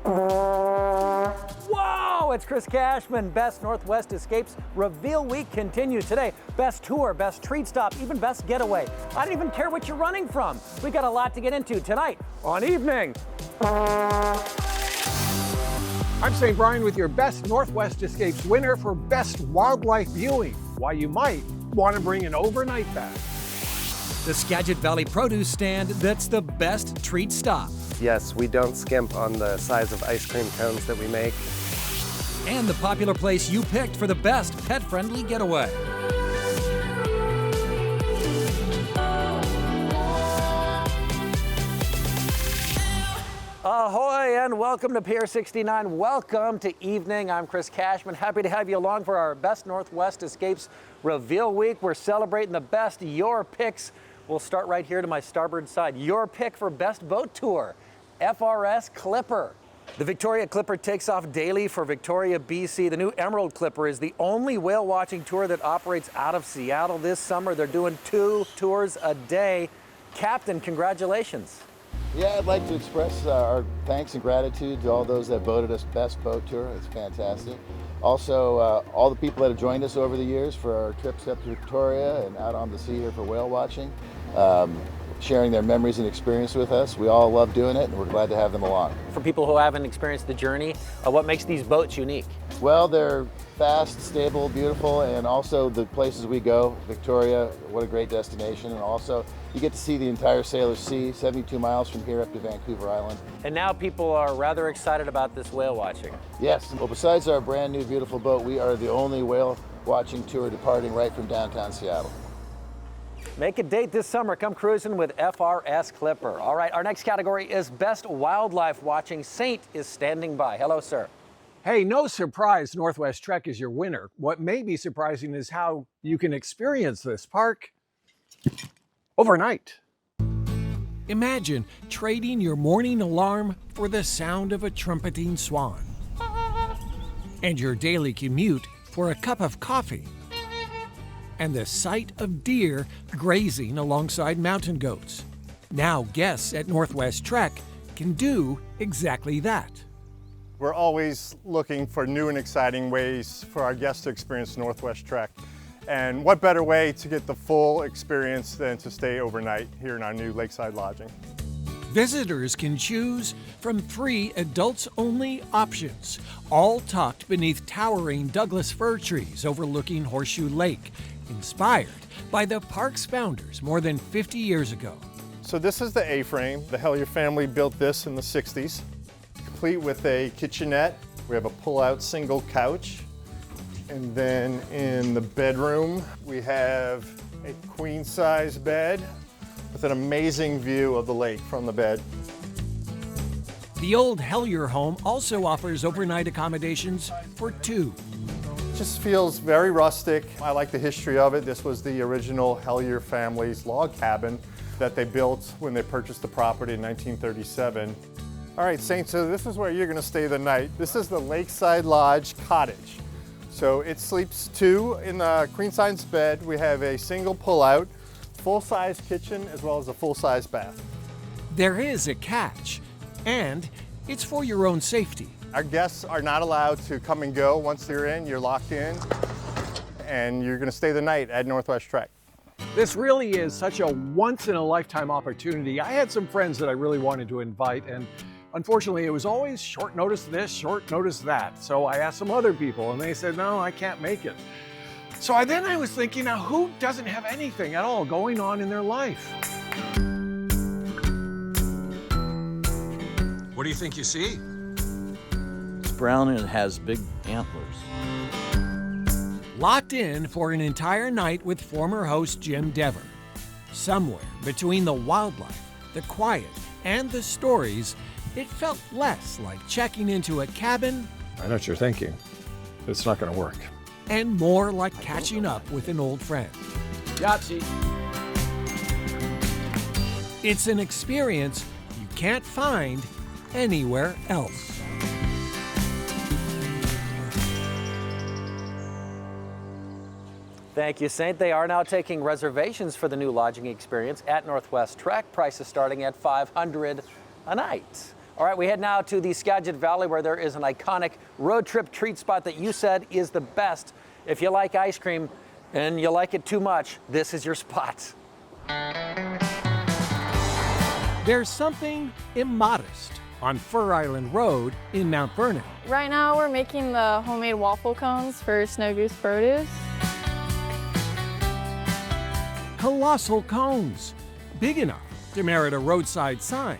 Whoa, it's Chris Cashman. Best Northwest Escapes Reveal Week continues today. Best tour, best treat stop, even best getaway. I don't even care what you're running from. We got a lot to get into tonight on Evening. I'm St. Brian with your Best Northwest Escapes winner for Best Wildlife Viewing. Why you might want to bring an overnight bag. The Skagit Valley Produce Stand that's the best treat stop. Yes, we don't skimp on the size of ice cream cones that we make. And the popular place you picked for the best pet-friendly getaway. Ahoy and welcome to Pier 69. Welcome to Evening. I'm Chris Cashman. Happy to have you along for our Best Northwest Escapes Reveal Week. We're celebrating the best your picks. We'll start right here to my starboard side. Your pick for best boat tour, FRS Clipper. The Victoria Clipper takes off daily for Victoria, BC. The new Emerald Clipper is the only whale watching tour that operates out of Seattle this summer. They're doing 2 tours a day. Captain, congratulations. Yeah, I'd like to express our thanks and gratitude to all those that voted us best boat tour. It's fantastic. Also, all the people that have joined us over the years for our trips up to Victoria and out on the sea here for whale watching, sharing their memories and experience with us. We all love doing it, and we're glad to have them along. For people who haven't experienced the journey, what makes these boats unique? Well, they're fast, stable, beautiful, and also the places we go, Victoria, what a great destination, and also you get to see the entire Sailor Sea, 72 miles from here up to Vancouver Island. And now people are rather excited about this whale watching. Yes, well, besides our brand new beautiful boat, we are the only whale watching tour departing right from downtown Seattle. Make a date this summer. Come cruising with FRS Clipper. All right, our next category is Best Wildlife Watching. Saint is standing by. Hello, sir. Hey, no surprise, Northwest Trek is your winner. What may be surprising is how you can experience this park overnight. Imagine trading your morning alarm for the sound of a trumpeting swan. And your daily commute for a cup of coffee. And the sight of deer grazing alongside mountain goats. Now guests at Northwest Trek can do exactly that. We're always looking for new and exciting ways for our guests to experience Northwest Trek. And what better way to get the full experience than to stay overnight here in our new lakeside lodging. Visitors can choose from 3 adults-only options, all tucked beneath towering Douglas fir trees overlooking Horseshoe Lake, inspired by the park's founders more than 50 years ago. So this is the A-frame. The Hellier family built this in the 60s, complete with a kitchenette. We have a pull-out single couch. And then in the bedroom, we have a queen-size bed with an amazing view of the lake from the bed. The old Hellier home also offers overnight accommodations for 2. Just feels very rustic. I like the history of it. This was the original Hellier family's log cabin that they built when they purchased the property in 1937. All right, Saint, so this is where you're gonna stay the night. This is the Lakeside Lodge Cottage. So it sleeps 2 in the queen-size bed. We have a single pull-out, full-size kitchen, as well as a full-size bath. There is a catch, and it's for your own safety. Our guests are not allowed to come and go. Once they're in, you're locked in, and you're gonna stay the night at Northwest Trek. This really is such a once-in-a-lifetime opportunity. I had some friends that I really wanted to invite, and unfortunately, it was always short notice this, short notice that. So I asked some other people, and they said, no, I can't make it. So I was thinking, now who doesn't have anything at all going on in their life? What do you think you see? It's brown and it has big antlers. Locked in for an entire night with former host Jim Dever. Somewhere between the wildlife, the quiet, and the stories, it felt less like checking into a cabin. I know what you're thinking. It's not going to work. And more like catching up with an old friend. Yahtzee. It's an experience you can't find anywhere else. Thank you, Saint. They are now taking reservations for the new lodging experience at Northwest Trek. Prices starting at $500 a night. All right, we head now to the Skagit Valley where there is an iconic road trip treat spot that you said is the best. If you like ice cream and you like it too much, this is your spot. There's something immodest on Fur Island Road in Mount Vernon. Right now we're making the homemade waffle cones for Snow Goose produce. Colossal cones, big enough to merit a roadside sign.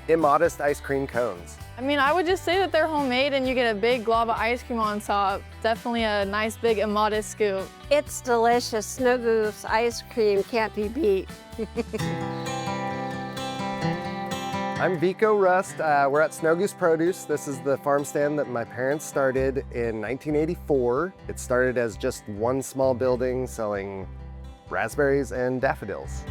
Immodest ice cream cones. I mean, I would just say that they're homemade and you get a big glob of ice cream on top. Definitely a nice big immodest scoop. It's delicious. Snow Goose ice cream can't be beat. I'm Vico Rust. We're at Snow Goose Produce. This is the farm stand that my parents started in 1984. It started as just one small building selling raspberries and daffodils.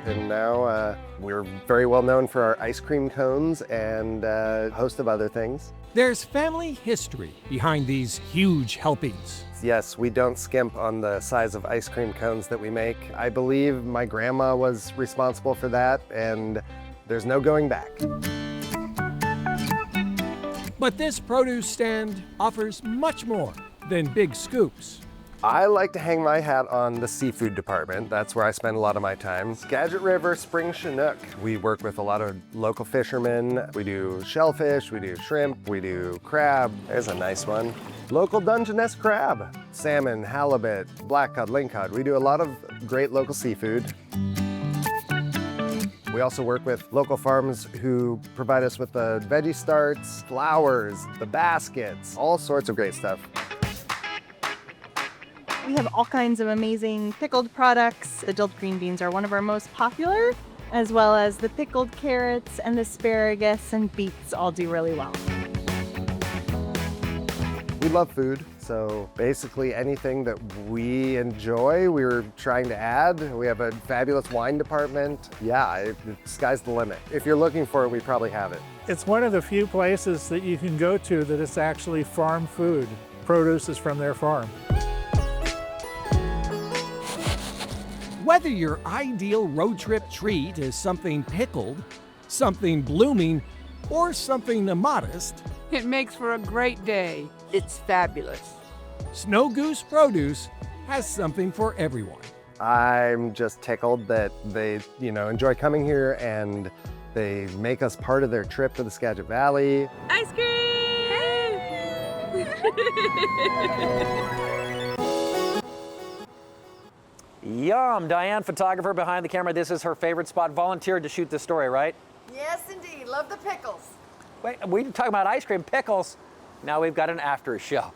And now we're very well known for our ice cream cones and a host of other things. There's family history behind these huge helpings. Yes, we don't skimp on the size of ice cream cones that we make. I believe my grandma was responsible for that, and there's no going back. But this produce stand offers much more than big scoops. I like to hang my hat on the seafood department. That's where I spend a lot of my time. Skagit River Spring Chinook. We work with a lot of local fishermen. We do shellfish, we do shrimp, we do crab. There's a nice one. Local Dungeness crab. Salmon, halibut, black cod, lingcod. We do a lot of great local seafood. We also work with local farms who provide us with the veggie starts, flowers, the baskets, all sorts of great stuff. We have all kinds of amazing pickled products. The dilled green beans are one of our most popular, as well as the pickled carrots and asparagus and beets all do really well. We love food, so basically anything that we enjoy, we're trying to add. We have a fabulous wine department. Yeah, the sky's the limit. If you're looking for it, we probably have it. It's one of the few places that you can go to that is actually farm food. Produce is from their farm. Whether your ideal road trip treat is something pickled, something blooming, or something immodest, it makes for a great day. It's fabulous. Snow Goose Produce has something for everyone. I'm just tickled that they, enjoy coming here and they make us part of their trip to the Skagit Valley. Ice cream! Yum. Diane, photographer behind the camera, this is her favorite spot. Volunteered to shoot this story, right? Yes, indeed. Love the pickles. Wait, we were talking about ice cream, pickles. Now we've got an after show.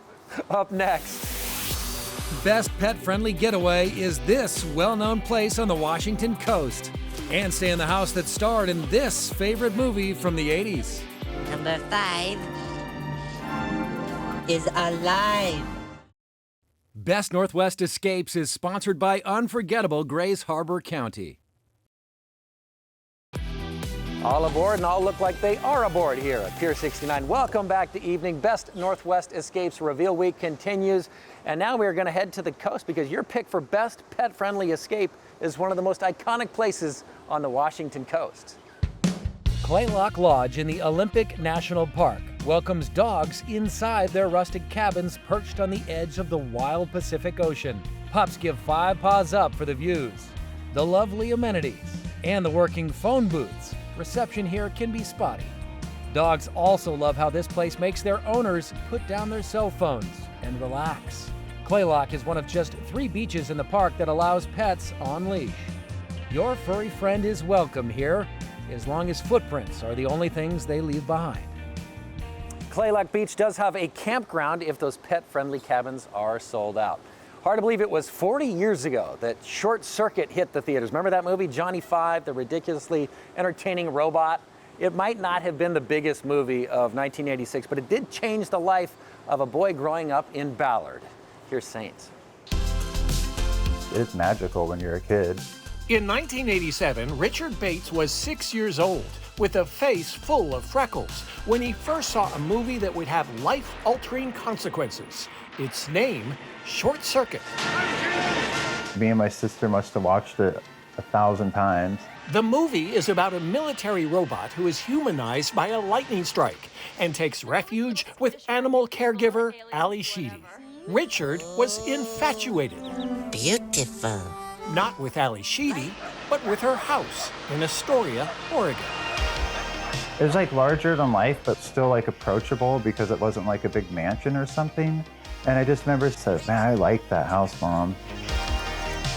Up next. Best pet-friendly getaway is this well-known place on the Washington coast. And stay in the house that starred in this favorite movie from the 80s. Number 5 is alive. Best Northwest Escapes is sponsored by unforgettable Grays Harbor County. All aboard and all look like they are aboard here at Pier 69. Welcome back to evening. Best Northwest Escapes Reveal Week continues. And now we are going to head to the coast because your pick for best pet-friendly escape is one of the most iconic places on the Washington coast. Kalaloch Lodge in the Olympic National Park welcomes dogs inside their rustic cabins perched on the edge of the wild Pacific Ocean. Pups give 5 paws up for the views, the lovely amenities, and the working phone booths. Reception here can be spotty. Dogs also love how this place makes their owners put down their cell phones and relax. Kalaloch is one of just 3 beaches in the park that allows pets on leash. Your furry friend is welcome here, as long as footprints are the only things they leave behind. Kalaloch Beach does have a campground if those pet-friendly cabins are sold out. Hard to believe it was 40 years ago that Short Circuit hit the theaters. Remember that movie, Johnny Five, the ridiculously entertaining robot? It might not have been the biggest movie of 1986, but it did change the life of a boy growing up in Ballard. Here's Saints. It's magical when you're a kid. In 1987, Richard Bates was 6 years old with a face full of freckles when he first saw a movie that would have life-altering consequences. Its name, Short Circuit. Me and my sister must have watched it 1,000 times. The movie is about a military robot who is humanized by a lightning strike and takes refuge with animal caregiver Ali Sheedy. Richard was infatuated. Beautiful. Not with Ali Sheedy, but with her house in Astoria, Oregon. It was like larger than life, but still like approachable because it wasn't like a big mansion or something. And I just remember said, man, I like that house, Mom.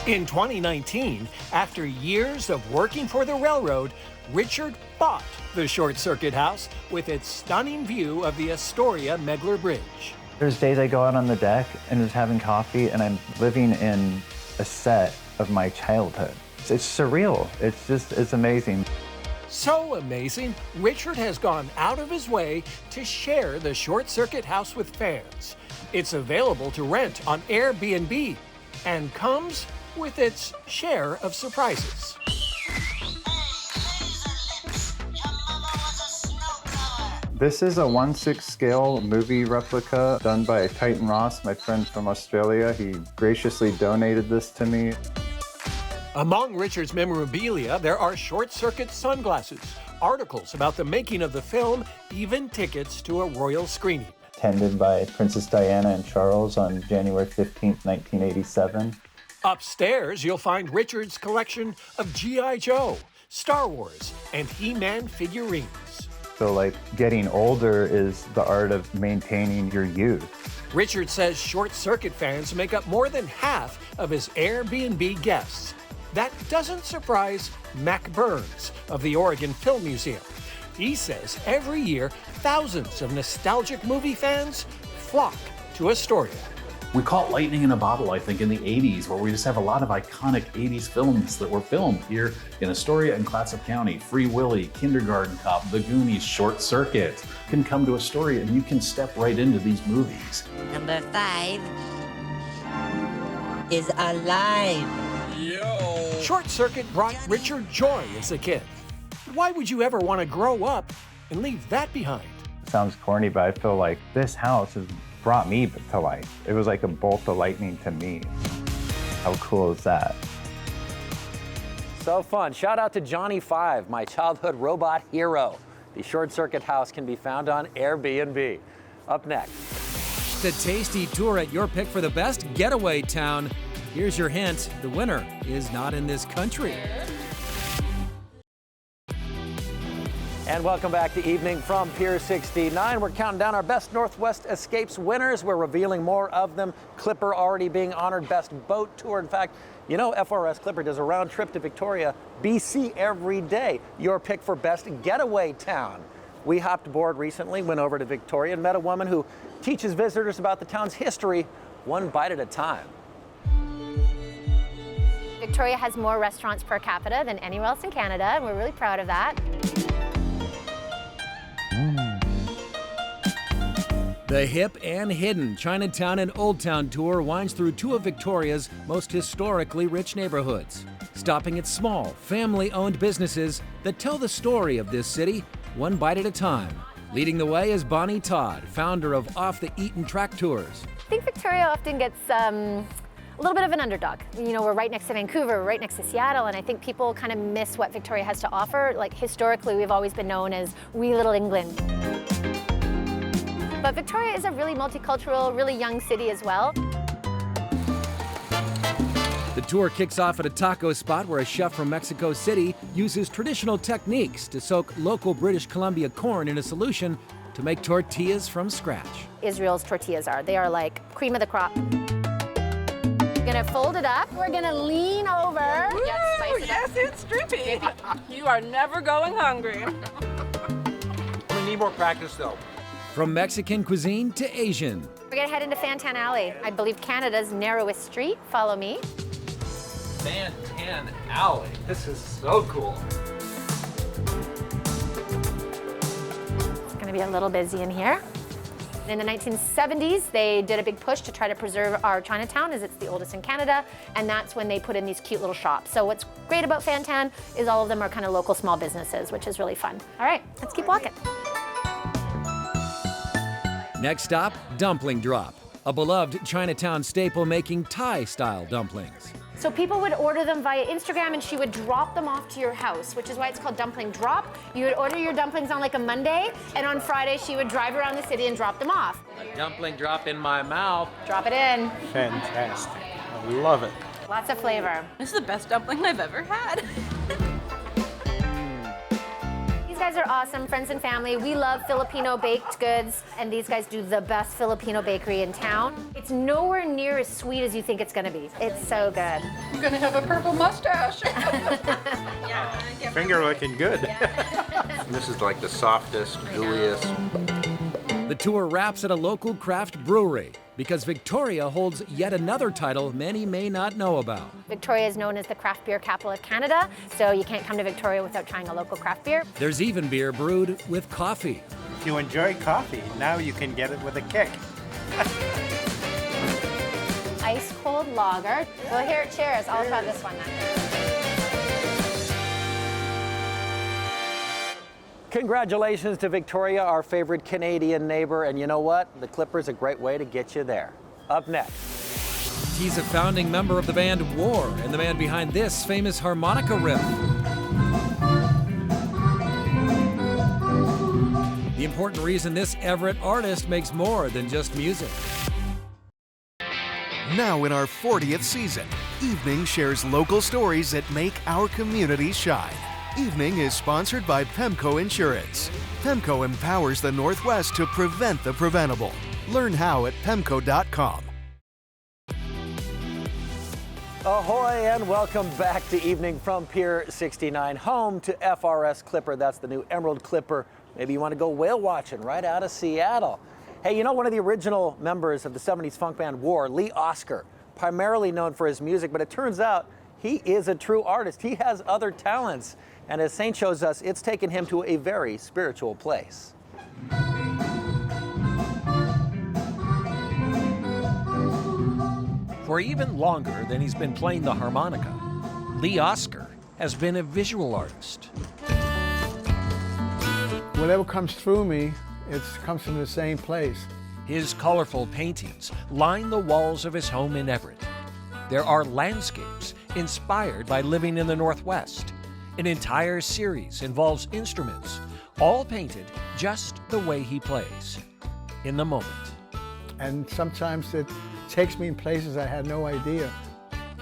In 2019, after years of working for the railroad, Richard bought the Short Circuit House with its stunning view of the Astoria Megler Bridge. There's days I go out on the deck and just having coffee and I'm living in a set of my childhood. It's surreal. It's amazing. So amazing, Richard has gone out of his way to share the Short Circuit House with fans. It's available to rent on Airbnb and comes with its share of surprises. This is a 1/6 scale movie replica done by Titan Ross, my friend from Australia. He graciously donated this to me. Among Richard's memorabilia, there are Short Circuit sunglasses, articles about the making of the film, even tickets to a royal screening. Attended by Princess Diana and Charles on January 15th, 1987. Upstairs, you'll find Richard's collection of G.I. Joe, Star Wars, and He-Man figurines. So like getting older is the art of maintaining your youth. Richard says Short Circuit fans make up more than half of his Airbnb guests. That doesn't surprise Mac Burns of the Oregon Film Museum. He says every year, thousands of nostalgic movie fans flock to Astoria. We caught lightning in a bottle, I think, in the 80s, where we just have a lot of iconic 80s films that were filmed here in Astoria and Clatsop County. Free Willy, Kindergarten Cop, The Goonies, Short Circuit. You can come to Astoria and you can step right into these movies. Number 5 is alive. Short Circuit brought Richard joy as a kid. Why would you ever want to grow up and leave that behind? It sounds corny, but I feel like this house has brought me to life. It was like a bolt of lightning to me. How cool is that? So fun. Shout out to Johnny 5, my childhood robot hero. The Short Circuit House can be found on Airbnb. Up next. The tasty tour at your pick for the best getaway town. Here's your hint, the winner is not in this country. And welcome back to Evening from Pier 69. We're counting down our best Northwest Escapes winners. We're revealing more of them. Clipper already being honored best boat tour. In fact, you know FRS Clipper does a round trip to Victoria, BC every day. Your pick for best getaway town. We hopped aboard recently, went over to Victoria and met a woman who teaches visitors about the town's history, one bite at a time. Victoria has more restaurants per capita than anywhere else in Canada, and we're really proud of that. The hip and hidden Chinatown and Old Town tour winds through two of Victoria's most historically rich neighborhoods, stopping at small, family-owned businesses that tell the story of this city one bite at a time. Leading the way is Bonnie Todd, founder of Off the Eaten Track Tours. I think Victoria often gets a little bit of an underdog. You know, we're right next to Vancouver, we're right next to Seattle, and I think people kind of miss what Victoria has to offer. Like historically, we've always been known as wee little England. But Victoria is a really multicultural, really young city as well. The tour kicks off at a taco spot where a chef from Mexico City uses traditional techniques to soak local British Columbia corn in a solution to make tortillas from scratch. Israel's tortillas they are like cream of the crop. We're gonna fold it up. We're gonna lean over. Yes, spice it up. It's drippy. You are never going hungry. We need more practice though. From Mexican cuisine to Asian. We're gonna head into Fantan Alley. I believe Canada's narrowest street. Follow me. Fantan Alley. This is so cool. It's gonna be a little busy in here. In the 1970s, they did a big push to try to preserve our Chinatown as it's the oldest in Canada, and that's when they put in these cute little shops. So what's great about Fantan is all of them are kind of local small businesses, which is really fun. All right, let's keep walking. Next stop, Dumpling Drop, a beloved Chinatown staple making Thai-style dumplings. So people would order them via Instagram and she would drop them off to your house, which is why it's called dumpling drop. You would order your dumplings on like a Monday, and on Friday she would drive around the city and drop them off. A dumpling drop in my mouth. Drop it in. Fantastic. I love it. Lots of flavor. This is the best dumpling I've ever had. These guys are awesome, friends and family. We love Filipino baked goods, and these guys do the best Filipino bakery in town. It's nowhere near as sweet as you think it's gonna be. It's so good. I'm gonna have a purple mustache. Finger looking good. This is like the softest, gooeyest. The tour wraps at a local craft brewery because Victoria holds yet another title many may not know about. Victoria is known as the craft beer capital of Canada, so you can't come to Victoria without trying a local craft beer. There's even beer brewed with coffee. If you enjoy coffee, now you can get it with a kick. Ice cold lager. Well, here, cheers. I'll try this one then. Congratulations to Victoria, our favorite Canadian neighbor. And you know what? The Clipper's a great way to get you there. Up next. He's a founding member of the band War and the man behind this famous harmonica riff. The important reason this Everett artist makes more than just music. Now in our 40th season, Evening shares local stories that make our community shine. Evening is sponsored by Pemco Insurance. Pemco empowers the Northwest to prevent the preventable. Learn how at pemco.com. Ahoy and welcome back to Evening from Pier 69, home to FRS Clipper. That's the new Emerald Clipper. Maybe you want to go whale watching right out of Seattle. Hey, you know, one of the original members of the 70s funk band War, Lee Oskar, primarily known for his music, but it turns out he is a true artist. He has other talents. And as Saint shows us, it's taken him to a very spiritual place. For even longer than he's been playing the harmonica, Lee Oskar has been a visual artist. Whatever comes through me, it comes from the same place. His colorful paintings line the walls of his home in Everett. There are landscapes inspired by living in the Northwest. An entire series involves instruments, all painted just the way he plays, in the moment. And sometimes it takes me in places I had no idea.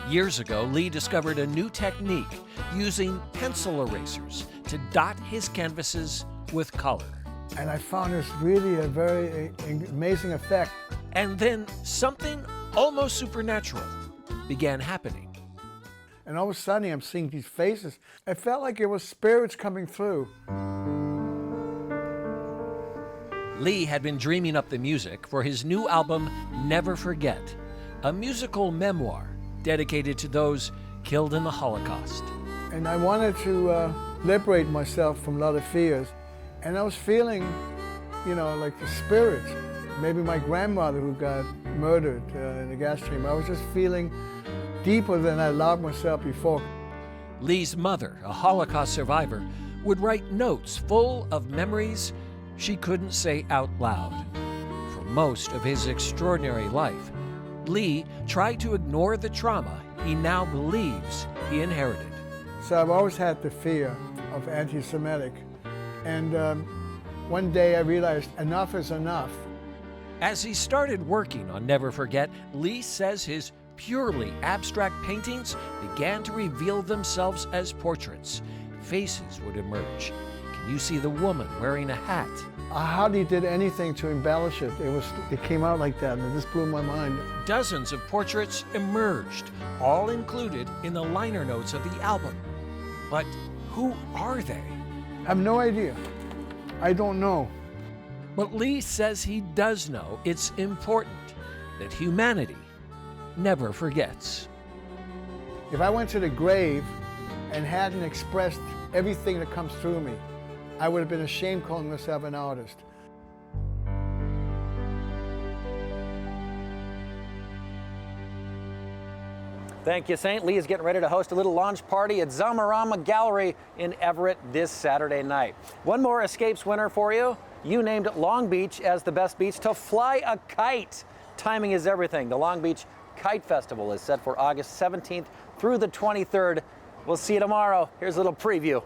Years ago, Lee discovered a new technique using pencil erasers to dot his canvases with color. And I found this really a very amazing effect. And then something almost supernatural began happening. And all of a sudden, I'm seeing these faces. I felt like it was spirits coming through. Lee had been dreaming up the music for his new album, Never Forget, a musical memoir dedicated to those killed in the Holocaust. And I wanted to liberate myself from a lot of fears. And I was feeling, you know, like the spirits. Maybe my grandmother who got murdered in the gas chamber. I was just feeling deeper than I allowed myself before. Lee's mother, a Holocaust survivor, would write notes full of memories she couldn't say out loud. For most of his extraordinary life, Lee tried to ignore the trauma he now believes he inherited. So I've always had the fear of anti-Semitic. And one day I realized enough is enough. As he started working on Never Forget, Lee says his purely abstract paintings began to reveal themselves as portraits. Faces would emerge. Can you see the woman wearing a hat? I hardly did anything to embellish it. It came out like that, and it just blew my mind. Dozens of portraits emerged, all included in the liner notes of the album. But who are they? I have no idea. I don't know. But Lee says he does know it's important that humanity never forgets. If I went to the grave and hadn't expressed everything that comes through me, I would have been ashamed calling myself an artist. Thank you, Saint. Lee is getting ready to host a little launch party at Zamarama Gallery in Everett this Saturday night. One more Escapes winner for you. You named Long Beach as the best beach to fly a kite. Timing is everything. The Long Beach Kite Festival is set for August 17th through the 23rd. We'll see you tomorrow. Here's a little preview.